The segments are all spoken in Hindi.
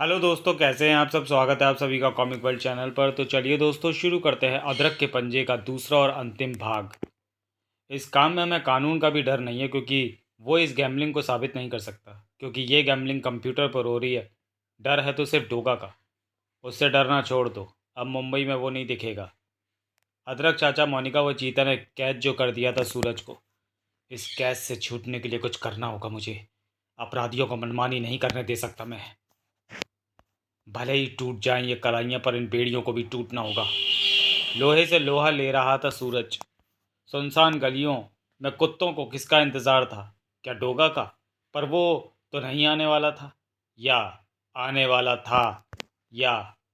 हेलो दोस्तों, कैसे हैं आप सब। स्वागत है आप सभी का कॉमिक वर्ल्ड चैनल पर। तो चलिए दोस्तों, शुरू करते हैं अदरक के पंजे का दूसरा और अंतिम भाग। इस काम में हमें कानून का भी डर नहीं है, क्योंकि वो इस गैम्बलिंग को साबित नहीं कर सकता, क्योंकि ये गैम्बलिंग कंप्यूटर पर हो रही है। डर है तो सिर्फ डोगा का। उससे डरना छोड़ दो। अब मुंबई में वो नहीं दिखेगा। अदरक चाचा, मोनिका, वो चीता ने कैद जो कर दिया था सूरज को, इस कैद से छूटने के लिए कुछ करना होगा मुझे। अपराधियों को मनमानी नहीं करने दे सकता मैं। भले ही टूट जाएं ये कलाइयाँ, पर इन बेड़ियों को भी टूटना होगा। लोहे से लोहा ले रहा था सूरज। सुनसान गलियों में कुत्तों को किसका इंतजार था? क्या डोगा का? पर वो तो नहीं आने वाला था। या आने वाला था, या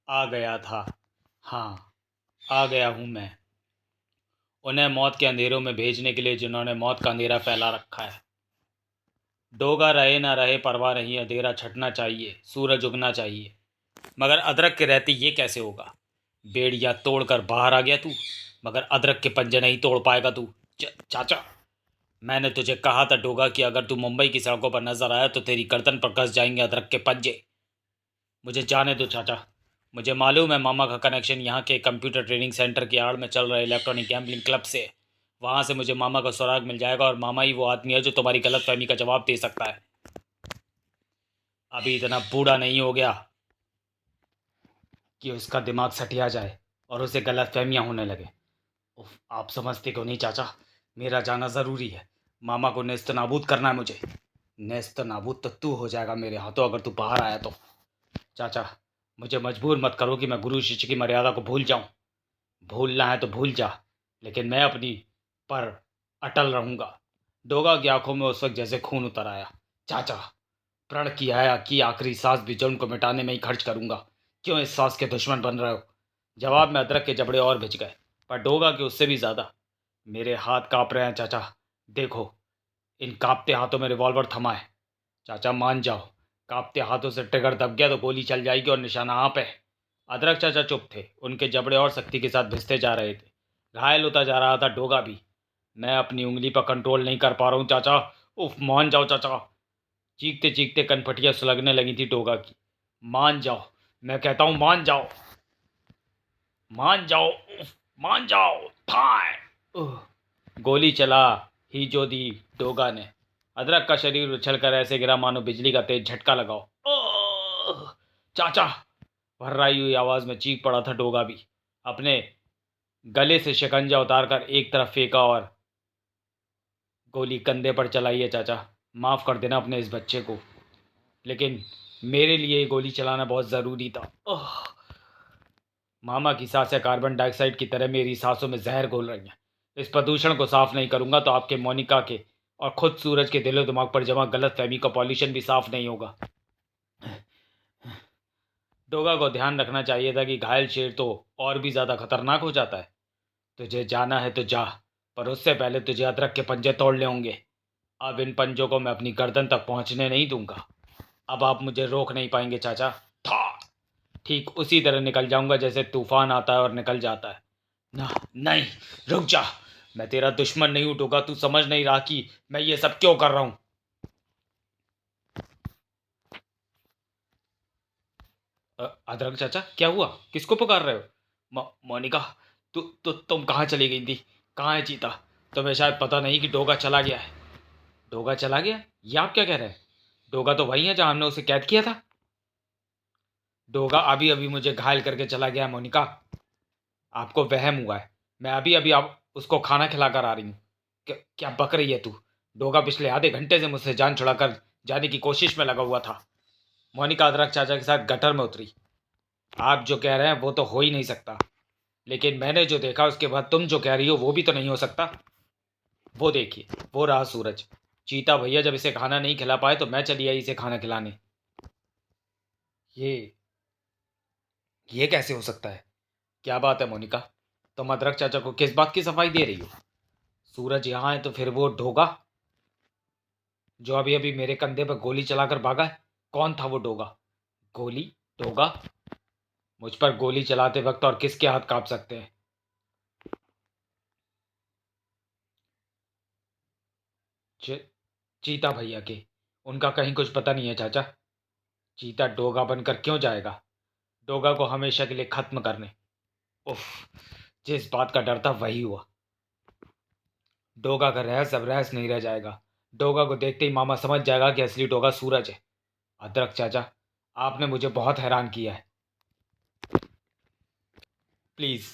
आ गया था। हाँ, आ गया हूँ मैं, उन्हें मौत के अंधेरों में भेजने के लिए जिन्होंने मौत का अंधेरा फैला रखा है। डोगा रहे ना रहे परवाह नहीं, अंधेरा छटना चाहिए, सूरज उगना चाहिए। मगर अदरक के रहते ये कैसे होगा? बेड़िया तोड़कर बाहर आ गया तू, मगर अदरक के पंजे नहीं तोड़ पाएगा तू। चाचा, मैंने तुझे कहा था डोगा कि अगर तू मुंबई की सड़कों पर नजर आया तो तेरी गर्दन पर कस जाएंगे अदरक के पंजे। मुझे जाने दो चाचा। मुझे मालूम है मामा का कनेक्शन यहाँ के कंप्यूटर ट्रेनिंग सेंटर की आड़ में चल रहे इलेक्ट्रॉनिक गैम्बलिंग क्लब से। वहाँ से मुझे मामा का सुराग मिल जाएगा, और मामा ही वो आदमी है जो तुम्हारी गलतफहमी का जवाब दे सकता है। अभी इतना बूढ़ा नहीं हो गया कि उसका दिमाग सटिया जाए और उसे गलतफहमियां होने लगे। उफ, आप समझते क्यों नहीं चाचा? मेरा जाना ज़रूरी है। मामा को नेस्त नाबूद करना है मुझे। नेस्त नाबूद तो तू हो जाएगा मेरे हाथों, अगर तू बाहर आया तो। चाचा, मुझे मजबूर मत करो कि मैं गुरु शिष्य की मर्यादा को भूल जाऊं। भूलना है तो भूल जा, लेकिन मैं अपनी पर अटल रहूंगा। डोगा की आंखों में उस वक्त जैसे खून उतर आया। चाचा, प्रण किया है कि आखिरी सांस भी जुर्म को मिटाने में ही खर्च करूंगा। क्यों इस सांस के दुश्मन बन रहे हो? जवाब में अदरक के जबड़े और भिज गए, पर डोगा के उससे भी ज्यादा। मेरे हाथ कांप रहे हैं चाचा। देखो, इन कांपते हाथों में रिवॉल्वर थमा है। चाचा मान जाओ, कांपते हाथों से ट्रिगर दब गया तो गोली चल जाएगी, और निशाना आप है। अदरक चाचा चुप थे। उनके जबड़े और सख्ती के साथ भिसते जा रहे थे। घायल होता जा रहा था डोगा भी। मैं अपनी उंगली पर कंट्रोल नहीं कर पा रहा हूँ चाचा। उफ, मान जाओ चाचा। चीखते चीखते कनपटियां सुलगने लगी थी डोगा की। मान जाओ, मैं कहता हूँ मान जाओ। मान जाओ, उफ, मान जाओ। थाय। उह, गोली चला ही जो दी डोगा ने। अदरक का शरीर उछलकर ऐसे गिरा मानो बिजली का तेज झटका लगाओ। ओह! चाचा! भर्राई हुई आवाज में चीख पड़ा था डोगा भी। अपने गले से शिकंजा उतारकर एक तरफ फेंका और गोली कंधे पर चलाई है चाचा। माफ कर देना अपने इस बच्चे को, लेकिन मेरे लिए ये गोली चलाना बहुत ज़रूरी था। ओह! मामा की सांसें कार्बन डाइऑक्साइड की तरह मेरी सांसों में जहर घोल रही हैं। इस प्रदूषण को साफ नहीं करूंगा तो आपके मोनिका के और खुद सूरज के दिलो दिमाग पर जमा गलत फहमी का पॉल्यूशन भी साफ नहीं होगा। डोगा को ध्यान रखना चाहिए था कि घायल शेर तो और भी ज़्यादा खतरनाक हो जाता है। तुझे जाना है तो जा, पर उससे पहले तुझे अदरक के पंजे तोड़ने होंगे। अब इन पंजों को मैं अपनी गर्दन तक पहुंचने नहीं दूंगा। अब आप मुझे रोक नहीं पाएंगे चाचा। था, ठीक उसी तरह निकल जाऊंगा जैसे तूफान आता है और निकल जाता है। ना, नहीं, रुक जा। मैं तेरा दुश्मन नहीं उठूंगा। तू समझ नहीं रहा कि मैं ये सब क्यों कर रहा हूं? अदरक चाचा, क्या हुआ? किसको पुकार रहे हो? मोनिका, तुम कहाँ चली गई थी? कहाँ है चीता? तुम्हें शायद पता नहीं कि डोगा चला गया है। डोगा चला गया? ये आप क्या कह रहे हैं? डोगा तो वही है जहां हमने उसे कैद किया था। डोगा अभी अभी मुझे घायल करके चला गया है मोनिका। आपको वहम हुआ है। मैं अभी अभी आप उसको खाना खिलाकर आ रही हूँ। क्या क्या बक रही है तू? डोगा पिछले आधे घंटे से मुझसे जान छुड़ाकर जाने की कोशिश में लगा हुआ था। मोनिका अदरक चाचा के साथ गटर में उतरी। आप जो कह रहे हैं वो तो हो ही नहीं सकता, लेकिन मैंने जो देखा उसके बाद तुम जो कह रही हो वो भी तो नहीं हो सकता। वो देखिए, वो रहा सूरज। चीता भैया जब इसे खाना नहीं खिला पाए तो मैं चली आई इसे खाना खिलाने। ये ये कैसे हो सकता है? क्या बात है मोनिका? तुम अदरक चाचा को किस बात की सफाई दे रही हो? सूरज यहाँ है तो फिर वो डोगा जो अभी अभी मेरे कंधे पर गोली चलाकर भागा है, कौन था वो डोगा? गोली? डोगा? मुझ पर गोली चलाते वक्त और किसके हाथ कांप सकते हैं? च, चीता भैया के। उनका कहीं कुछ पता नहीं है चाचा। चीता डोगा बनकर क्यों जाएगा? डोगा को हमेशा के लिए खत्म करने। उफ, जिस बात का डर था वही हुआ। डोगा का रहस्य अब रहस्य नहीं रह जाएगा। डोगा को देखते ही मामा समझ जाएगा कि असली डोगा सूरज है। अदरक चाचा, आपने मुझे बहुत हैरान किया है। प्लीज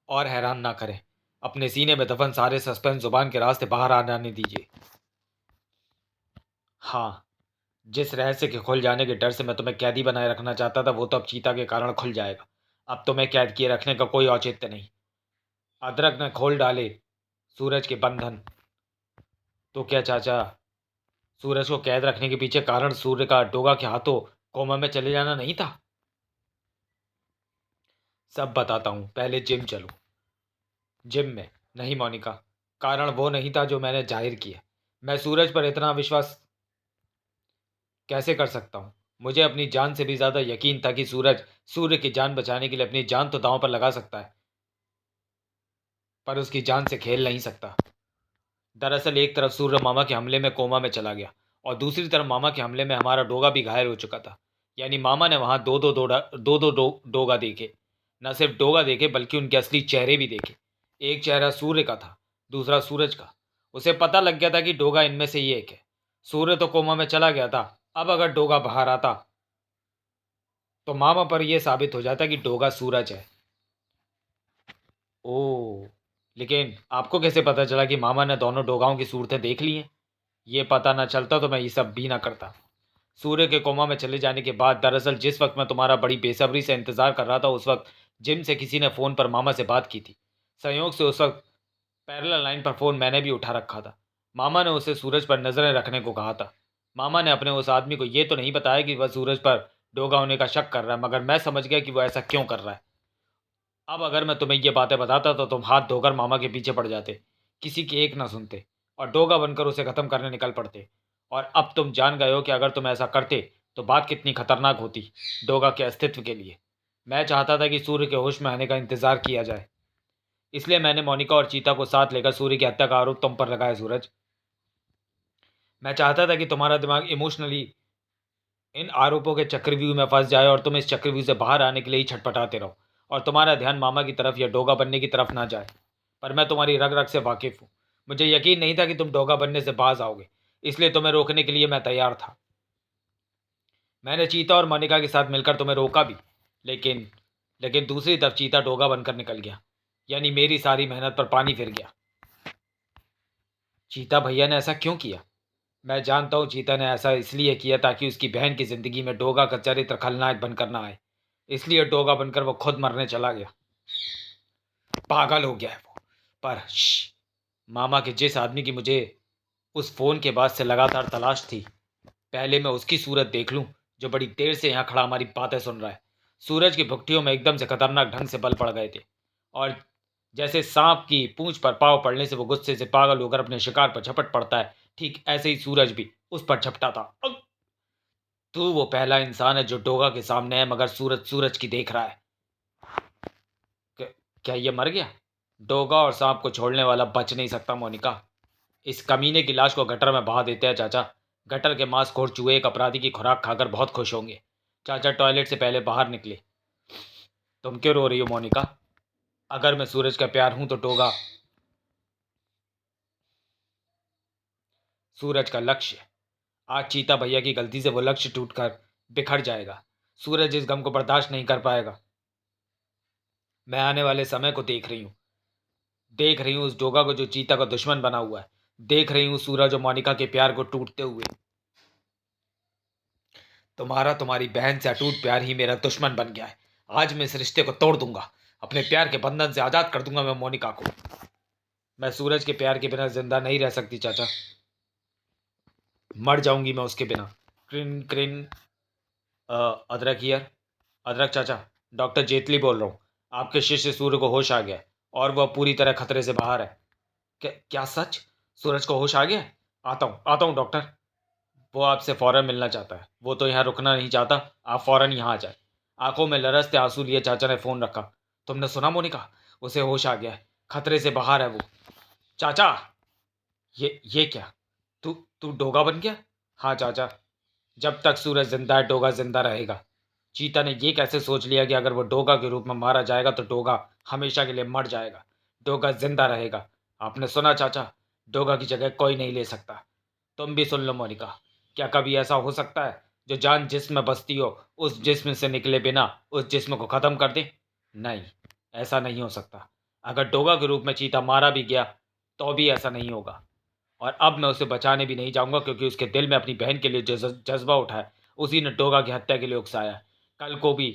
और हैरान ना करें। अपने सीने में दफन सारे सस्पेंस जुबान के रास्ते बाहर आ जाने दीजिए। हाँ, जिस रहस्य के खुल जाने के डर से मैं तुम्हें कैदी बनाए रखना चाहता था वो तो अब चीता के कारण खुल जाएगा। अब तुम्हें कैद किए रखने का कोई औचित्य नहीं। अदरक ने खोल डाले सूरज के बंधन। तो क्या चाचा, सूरज को कैद रखने के पीछे कारण सूर्य का डोगा के हाथों कोमा में चले जाना नहीं था? सब बताता हूं, पहले जिम चलो। जिम में नहीं मोनिका, कारण वो नहीं था जो मैंने जाहिर किया। मैं सूरज पर इतना विश्वास कैसे कर सकता हूं? मुझे अपनी जान से भी ज्यादा यकीन था कि सूरज सूर्य की जान बचाने के लिए अपनी जान तो दांव पर लगा सकता है, पर उसकी जान से खेल नहीं सकता। दरअसल एक तरफ सूर्य मामा के हमले में कोमा में चला गया और दूसरी तरफ मामा के हमले में हमारा डोगा भी घायल हो चुका था। यानी मामा ने वहां डोगा देखे। न सिर्फ डोगा देखे बल्कि उनके असली चेहरे भी देखे। एक चेहरा सूर्य का था, दूसरा सूरज का। उसे पता लग गया था कि डोगा इनमें से ही एक है। सूर्य तो कोमा में चला गया था, अब अगर डोगा बाहर आता तो मामा पर यह साबित हो जाता कि डोगा सूरज है। ओ, लेकिन आपको कैसे पता चला कि मामा ने दोनों डोगाओं की सूरतें देख ली हैं? ये पता ना चलता तो मैं ये सब भी ना करता। सूर्य के कोमा में चले जाने के बाद दरअसल जिस वक्त मैं तुम्हारा बड़ी बेसब्री से इंतजार कर रहा था उस वक्त जिम से किसी ने फ़ोन पर मामा से बात की थी। संयोग से उस वक्त पैरेलल लाइन पर फ़ोन मैंने भी उठा रखा था। मामा ने उसे सूरज पर नज़रें रखने को कहा था। मामा ने अपने उस आदमी को ये तो नहीं बताया कि वह सूरज पर डोगा होने का शक कर रहा है, मगर मैं समझ गया कि वह ऐसा क्यों कर रहा है। अब अगर मैं तुम्हें ये बातें बताता तो तुम हाथ धोकर मामा के पीछे पड़ जाते, किसी की एक ना सुनते और डोगा बनकर उसे ख़त्म करने निकल पड़ते। और अब तुम जान गए हो कि अगर तुम ऐसा करते तो बात कितनी खतरनाक होती डोगा के अस्तित्व के लिए। मैं चाहता था कि सूर्य के होश में आने का इंतजार किया जाए, इसलिए मैंने मोनिका और चीता को साथ लेकर सूर्य की हत्या का आरोप तुम पर लगाया। सूरज, मैं चाहता था कि तुम्हारा दिमाग इमोशनली इन आरोपों के चक्रव्यूह में फंस जाए और तुम इस चक्रव्यूह से बाहर आने के लिए ही छटपटाते रहो और तुम्हारा ध्यान मामा की तरफ या डोगा बनने की तरफ ना जाए। पर मैं तुम्हारी रग रग से वाकिफ हूँ। मुझे यकीन नहीं था कि तुम डोगा बनने से बाज आओगे, इसलिए तुम्हें रोकने के लिए मैं तैयार था। मैंने चीता और मोनिका के साथ मिलकर तुम्हें रोका भी, लेकिन लेकिन दूसरी तरफ चीता डोगा बनकर निकल गया। यानी मेरी सारी मेहनत पर पानी फिर गया। चीता भैया ने ऐसा क्यों किया? मैं जानता हूँ चीता ने ऐसा इसलिए किया ताकि उसकी बहन की जिंदगी में डोगा का चरित्र खलनायक बनकर ना आए। इसलिए डोगा बनकर वो खुद मरने चला गया। पागल हो गया है वो। पर मामा के जिस आदमी की मुझे उस फोन के बाद से लगातार तलाश थी, पहले मैं उसकी सूरत देख लूं जो बड़ी देर से यहाँ खड़ा हमारी बातें सुन रहा है। सूरज की भुट्टियों में एकदम से खतरनाक ढंग से बल पड़ गए थे और जैसे सांप की पूंछ पर पाव पड़ने से वो गुस्से से पागल होकर अपने शिकार पर झपट पड़ता है, ठीक ऐसे ही सूरज भी उस पर झपटा था। तू वो पहला इंसान है जो डोगा के सामने है, मगर सूरज सूरज की देख रहा है। क्या ये मर गया? डोगा और सांप को छोड़ने वाला बच नहीं सकता मोनिका। इस कमीने की लाश को गटर में बहा देते हैं चाचा। गटर के मांसखोर चूहे एक अपराधी की खुराक खाकर बहुत खुश होंगे। चाचा टॉयलेट से पहले बाहर निकले। तुम क्यों रो रही हो मोनिका? अगर मैं सूरज का प्यार हूं तो डोगा सूरज का लक्ष्य। आज चीता भैया की गलती से वो लक्ष्य टूटकर बिखर जाएगा। सूरज इस गम को बर्दाश्त नहीं कर पाएगा। मैं आने वाले समय को देख रही हूँ उस डोगा को जो चीता का दुश्मन बना हुआ है। देख रही हूँ सूरज और मोनिका के प्यार को टूटते हुए। तुम्हारी बहन से अटूट प्यार ही मेरा दुश्मन बन गया है। आज मैं इस रिश्ते को तोड़ दूंगा, अपने प्यार के बंधन से आजाद कर दूंगा मैं मोनिका को। मैं सूरज के प्यार के बिना जिंदा नहीं रह सकती चाचा। मर जाऊंगी मैं उसके बिना। क्रिन क्रिन। अदरक हियर। अदरक चाचा, डॉक्टर जेतली बोल रहा हूँ। आपके शिष्य सूर्य को होश आ गया है और वह पूरी तरह खतरे से बाहर है। क्या सच? सूरज को होश आ गया है? आता हूँ डॉक्टर। वो आपसे फौरन मिलना चाहता है। वो तो यहाँ रुकना नहीं चाहता। आप फौरन यहाँ आ जाए। आंखों में लरसते आंसू लिए चाचा ने फोन रखा। तुमने सुना मोनिका? उसे होश आ गया है, खतरे से बाहर है वो। चाचा, ये क्या? तू तू डोगा बन गया? हाँ चाचा, जब तक सूरज जिंदा है डोगा जिंदा रहेगा। चीता ने ये कैसे सोच लिया कि अगर वो डोगा के रूप में मारा जाएगा तो डोगा हमेशा के लिए मर जाएगा, डोगा जिंदा रहेगा। आपने सुना चाचा, डोगा की जगह कोई नहीं ले सकता। तुम भी सुन लो मोनिका, क्या कभी ऐसा हो सकता है जो जान जिस्म में बसती हो उस जिस्म से निकले बिना उस जिस्म को खत्म कर दे? नहीं, ऐसा नहीं हो सकता। अगर डोगा के रूप में चीता मारा भी गया तो भी ऐसा नहीं होगा। और अब मैं उसे बचाने भी नहीं जाऊंगा, क्योंकि उसके दिल में अपनी बहन के लिए जो जज्बा उठा है उसी ने डोगा की हत्या के लिए उकसाया है। कल को भी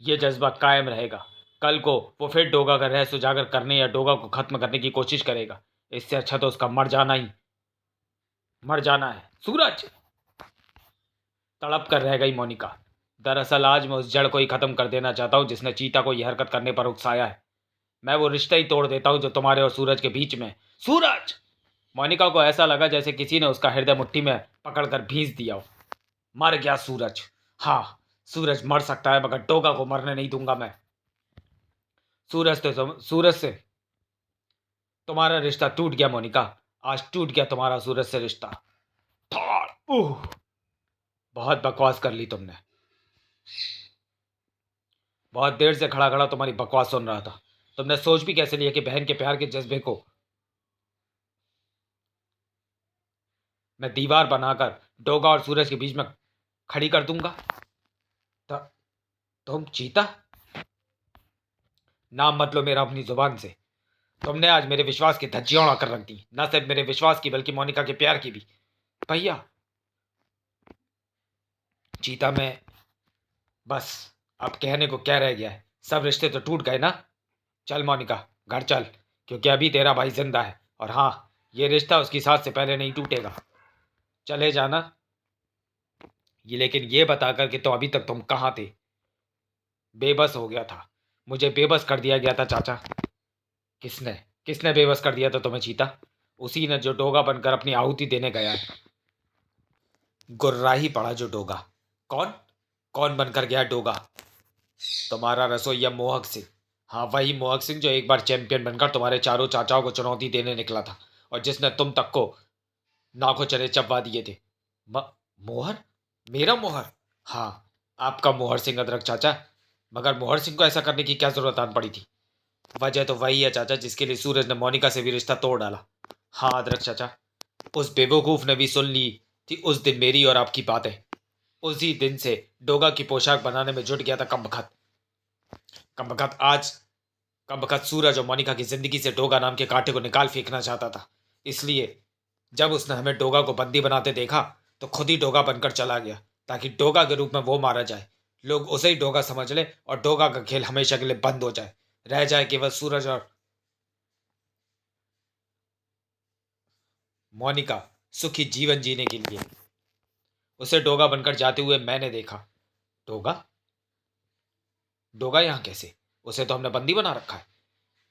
ये जज्बा कायम रहेगा। कल को वो फिर डोगा का रहस्य उजागर करने या डोगा को खत्म करने की कोशिश करेगा। इससे अच्छा तो उसका मर जाना है। सूरज, तड़प कर रह गई मोनिका। दरअसल आज मैं उस जड़ को ही खत्म कर देना चाहता हूँ जिसने चीता को यह हरकत करने पर उकसाया है। मैं वो रिश्ता ही तोड़ देता हूँ जो तुम्हारे और सूरज के बीच में है। सूरज! मोनिका को ऐसा लगा जैसे किसी ने उसका हृदय मुट्ठी में पकड़कर भींस दिया हो। मर गया सूरज। हाँ, सूरज मर सकता है, मगर डोगा को मरने नहीं दूंगा मैं। सूरज से तुम्हारा रिश्ता टूट गया मोनिका। आज टूट गया तुम्हारा सूरज से रिश्ता। ठाड़! बहुत बकवास कर ली तुमने। बहुत देर से खड़ा खड़ा तुम्हारी बकवास सुन रहा था। तुमने सोच भी कैसे लिया कि बहन के प्यार के जज्बे को मैं दीवार बनाकर डोगा और सूरज के बीच में खड़ी कर दूंगा? त- तुम चीता, नाम मत लो मेरा अपनी जुबान से। तुमने आज मेरे विश्वास की धज्जियां उड़ा कर रख दी, न सिर्फ मेरे विश्वास की बल्कि मोनिका के प्यार की भी। भैया, चीता मैं बस, अब कहने को क्या रह गया है? सब रिश्ते तो टूट गए ना। चल मोनिका, घर चल, क्योंकि अभी तेरा भाई जिंदा है। और हाँ, ये रिश्ता उसकी साथ से पहले नहीं टूटेगा। चले जाना। ये लेकिन ये बता कर कि तो अभी तक तुम कहाँ थे? बेबस हो गया था। मुझे बेबस कर दिया गया था चाचा। किसने किसने बेबस कर दिया था तुम्हें चीता? उसी ने जो डोगा बनकर अपनी आहुति देने गया है। गुर्रा ही पड़ा जो डोगा। कौन कौन बनकर गया डोगा? तुम्हारा रसोईया मोहक सिंह। हाँ, वही मोहक सिंह जो एक बार चैंपियन बनकर तुम्हारे चारों चाचाओं को चुनौती देने निकला था, और जिसने तुम तक को नाखो चने चबवा दिए थे। म, मोहर? मेरा मोहर? हाँ, आपका मोहर सिंह अदरक चाचा। मगर मोहर सिंह को ऐसा करने की क्या जरूरत आन पड़ी थी? वजह तो वही है चाचा जिसके लिए सूरज ने मोनिका से भी रिश्ता तोड़ डाला। हाँ अदरक चाचा, उस बेवकूफ ने भी सुन ली थी उस दिन मेरी और आपकी बातें। उसी दिन से डोगा की पोशाक बनाने में जुट गया था कमबख्त। कमबख्त आज कमबख्त सूरज और मोनिका की जिंदगी से डोगा नाम के कांटे को निकाल फेंकना चाहता था। इसलिए जब उसने हमें डोगा को बंदी बनाते देखा तो खुद ही डोगा बनकर चला गया, ताकि डोगा के रूप में वो मारा जाए, लोग उसे ही डोगा समझ ले और डोगा का खेल हमेशा के लिए बंद हो जाए। रह जाए केवल सूरज और मोनिका सुखी जीवन जीने के लिए। उसे डोगा बनकर जाते हुए मैंने देखा। डोगा? डोगा यहाँ कैसे? उसे तो हमने बंदी बना रखा है।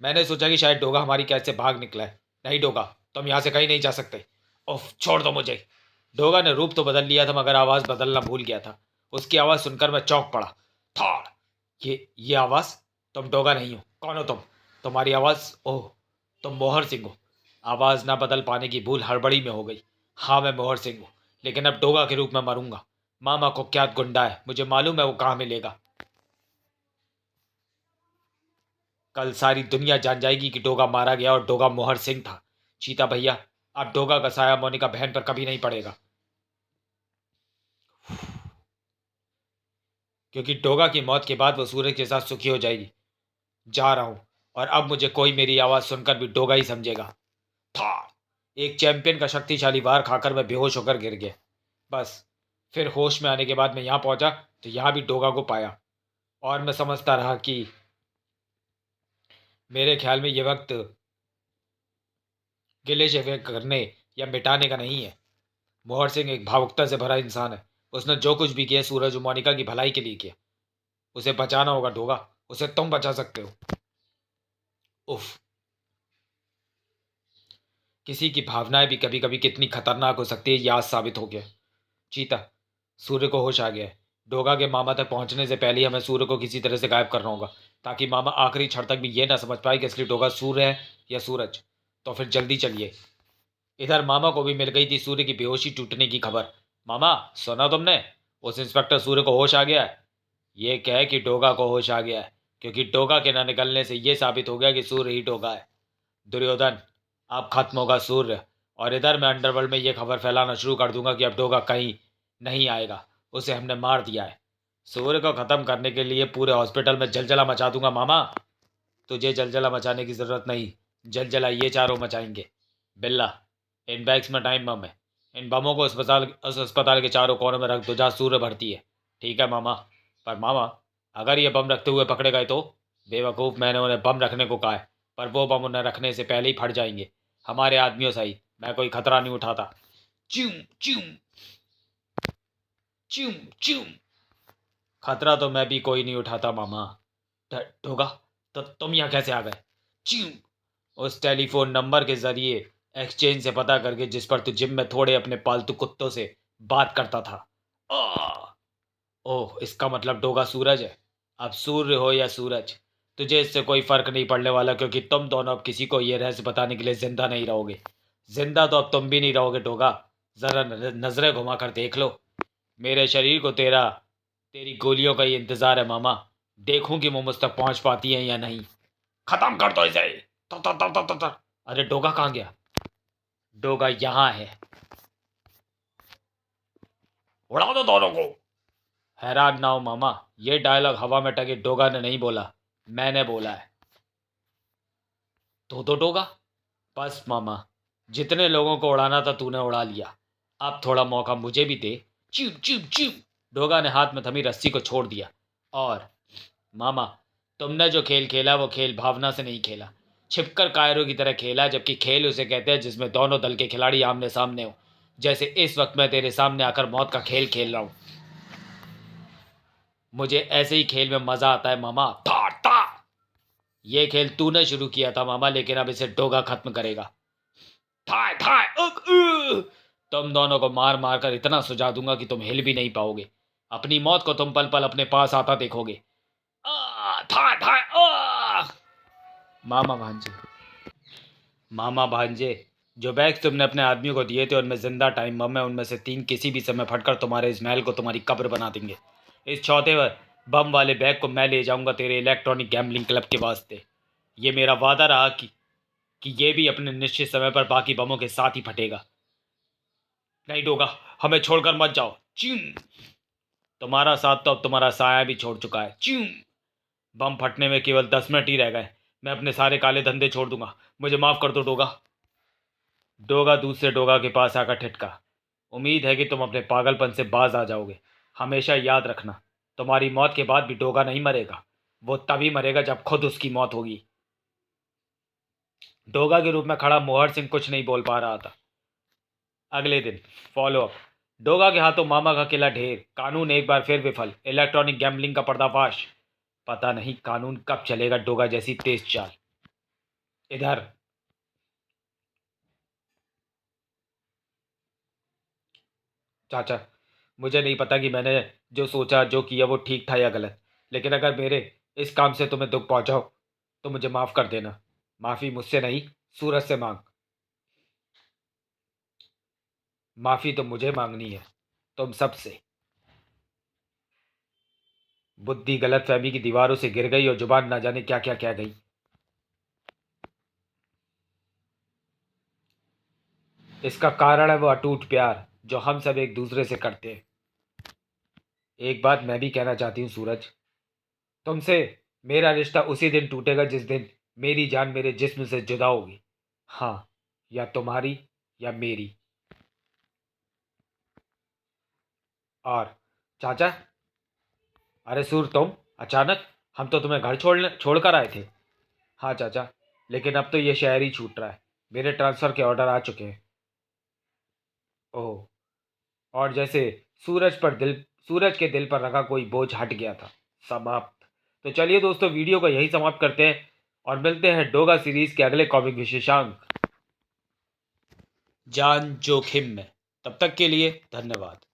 मैंने सोचा कि शायद डोगा हमारी कैद से भाग निकला है। नहीं डोगा, तुम यहाँ से कहीं नहीं जा सकते। उफ, छोड़ दो मुझे। डोगा ने रूप तो बदल लिया था, मगर आवाज बदलना भूल गया था। उसकी आवाज सुनकर मैं चौंक पड़ा। थाड़! ये आवाज? तुम डोगा नहीं हो। कौन हो तुम? तुम्हारी आवाज, ओह, तुम मोहर सिंह हो। आवाज ना बदल पाने की भूल हड़बड़ी में हो गई। हाँ, मैं मोहर सिंह हूँ, लेकिन अब डोगा के रूप में मरूंगा। मामा को क्या गुंडा है, मुझे मालूम है वो कहाँ मिलेगा। कल सारी दुनिया जान जाएगी कि डोगा मारा गया और डोगा मोहर सिंह था। चीता भैया, अब डोगा का साया मोनिका बहन पर कभी नहीं पड़ेगा, क्योंकि डोगा की मौत के बाद वो सूरज के साथ सुखी हो जाएगी। जा रहा हूं, और अब मुझे कोई मेरी आवाज सुनकर भी डोगा ही समझेगा। था एक चैंपियन का शक्तिशाली वार खाकर मैं बेहोश होकर गिर गया। बस, फिर होश में आने के बाद मैं यहाँ पहुंचा तो यहाँ भी डोगा को पाया। और मैं समझता रहा कि मेरे ख्याल में यह वक्त गिले शिकवे करने या मिटाने का नहीं है। मोहर सिंह एक भावुकता से भरा इंसान है। उसने जो कुछ भी किया सूरज और मोनिका की भलाई के लिए किया। उसे बचाना होगा डोगा। उसे तुम बचा सकते हो। उफ, किसी की भावनाएं भी कभी कभी कितनी खतरनाक हो सकती है, यह आज साबित हो गया। चीता, सूर्य को होश आ गया है। डोगा के मामा तक पहुंचने से पहले ही हमें सूर्य को किसी तरह से गायब करना होगा, ताकि मामा आखिरी क्षण तक भी यह ना समझ पाए कि असली डोगा सूर्य है या सूरज। तो फिर जल्दी चलिए। इधर मामा को भी मिल गई थी सूर्य की बेहोशी टूटने की खबर। मामा सुना तुमने, उस इंस्पेक्टर सूर्य को होश आ गया है। ये कहे कि डोगा को होश आ गया है, क्योंकि डोगा के न निकलने से ये साबित हो गया कि सूर्य ही डोगा है। दुर्योधन, अब खत्म होगा सूर्य, और इधर मैं अंडरवर्ल्ड में ये खबर फैलाना शुरू कर दूंगा कि अब डोगा कहीं नहीं आएगा, उसे हमने मार दिया है। सूर्य को खत्म करने के लिए पूरे हॉस्पिटल में जलजला मचा दूंगा। मामा तुझे जलजला मचाने की जरूरत नहीं, जलजला ये चारों मचाएंगे। बिल्ला, इन बैग्स में टाइम बम है, इन बमों को उस अस्पताल के चारों कोनों में रख दो जहाँ सूर्य भर्ती है। ठीक है मामा। पर मामा, अगर ये बम रखते हुए पकड़े गए तो? बेवकूफ़, मैंने उन्हें बम रखने को कहा है, पर वो बम उन्हें रखने से पहले ही फट जाएंगे, हमारे आदमियों सहित। मैं कोई खतरा नहीं उठाता। च्यूम च्यूम च्यूम च्यूम। खतरा तो मैं भी कोई नहीं उठाता मामा। होगा तो तुम यहाँ कैसे आ गए? च्यूम। उस टेलीफोन नंबर के जरिए एक्सचेंज से पता करके, जिस पर तू जिम में थोड़े अपने पालतू कुत्तों से बात करता था। आह! ओह, इसका मतलब डोगा सूरज है। अब सूर्य हो या सूरज, तुझे इससे कोई फर्क नहीं पड़ने वाला, क्योंकि तुम दोनों अब किसी को यह रहस्य बताने के लिए जिंदा नहीं रहोगे। जिंदा तो अब तुम भी नहीं रहोगे डोगा। जरा नजरें घुमा कर देख लो। मेरे शरीर को तेरी गोलियों का ही इंतजार है मामा। देखूं कि वो मुझ तक पहुंच पाती है या नहीं। खत्म कर दो इसे। तर तर तर तर तर तर। अरे डोगा कहाँ गया? डोगा यहाँ है। उड़ा दो दोनों को। हैरान ना हो मामा, ये डायलॉग हवा में टके डोगा ने नहीं बोला, मैंने बोला है। तो डोगा, बस मामा, जितने लोगों को उड़ाना था तूने उड़ा लिया, अब थोड़ा मौका मुझे भी दे। चिम चिम चिम। डोगा ने हाथ में थमी रस्सी को छोड़ दिया। और मामा, तुमने जो खेल खेला वो खेल भावना से नहीं खेला, छिपकर कायरों की तरह खेला, जबकि खेल उसे कहते हैं जिसमें दोनों दल के खिलाड़ी आमने सामने हो। जैसे इस वक्त मैं तेरे सामने आकर मौत का खेल खेल रहा हूं। मुझे ऐसे ही खेल में मजा आता है मामा। था था। ये खेल तूने शुरू किया था मामा, लेकिन अब इसे डोगा खत्म करेगा। थाय थाय उक उ। तुम दोनों को मार मार कर इतना सुझा दूंगा कि तुम हिल भी नहीं पाओगे। अपनी मौत को तुम पल पल अपने पास आता देखोगे। थाय थाय आ। मामा भांजे, मामा भांजे, जो बैग्स तुमने अपने आदमियों को दिए थे उनमें जिंदा टाइम बम है। उनमें से 3 किसी भी समय फटकर तुम्हारे इस महल को तुम्हारी कब्र बना देंगे। इस चौथे बम वाले बैग को मैं ले जाऊंगा तेरे इलेक्ट्रॉनिक गैम्बलिंग क्लब के वास्ते। ये मेरा वादा रहा कि ये भी अपने निश्चित समय पर बाकी बमों के साथ ही फटेगा। नहीं डोगा, हमें छोड़कर मत जाओ। च्यूम। तुम्हारा साथ तो अब तुम्हारा साया भी छोड़ चुका है। च्यूम। बम फटने में केवल 10 मिनट ही रह गए, मैं अपने सारे काले धंधे छोड़ दूंगा। मुझे माफ कर दो डोगा। डोगा दूसरे डोगा के पास आकर ठिठका। उम्मीद है कि तुम अपने पागलपन से बाज आ जाओगे। हमेशा याद रखना, तुम्हारी मौत के बाद भी डोगा नहीं मरेगा। वो तभी मरेगा जब खुद उसकी मौत होगी। डोगा के रूप में खड़ा मोहर सिंह कुछ नहीं बोल पा रहा था। अगले दिन फॉलो अप। डोगा के हाथों मामा का किला ढेर, कानून एक बार फिर विफल, इलेक्ट्रॉनिक गैम्बलिंग का पर्दाफाश। पता नहीं कानून कब चलेगा डोगा जैसी तेज चाल। इधर चाचा, मुझे नहीं पता कि मैंने जो सोचा जो किया वो ठीक था या गलत, लेकिन अगर मेरे इस काम से तुम्हें दुख पहुंचाओ तो मुझे माफ कर देना। माफी मुझसे नहीं, सूरज से मांग। माफी तो मुझे मांगनी है, तुम सबसे। बुद्धि गलतफहमी की दीवारों से गिर गई और जुबान ना जाने क्या क्या कह गई। इसका कारण है वो अटूट प्यार जो हम सब एक दूसरे से करते हैं। एक बात मैं भी कहना चाहती हूँ सूरज, तुमसे मेरा रिश्ता उसी दिन टूटेगा जिस दिन मेरी जान मेरे जिस्म से जुदा होगी। हाँ, या तुम्हारी या मेरी। और चाचा, अरे सूर तुम अचानक, हम तो तुम्हें घर छोड़कर आए थे। हाँ चाचा, लेकिन अब तो ये शहर ही छूट रहा है, मेरे ट्रांसफ़र के ऑर्डर आ चुके हैं। ओह, और जैसे सूरज के दिल पर रखा कोई बोझ हट गया था। समाप्त। तो चलिए दोस्तों, वीडियो को यही समाप्त करते हैं और मिलते हैं डोगा सीरीज के अगले कॉमिक विशेषांक जान जोखिम में। तब तक के लिए धन्यवाद।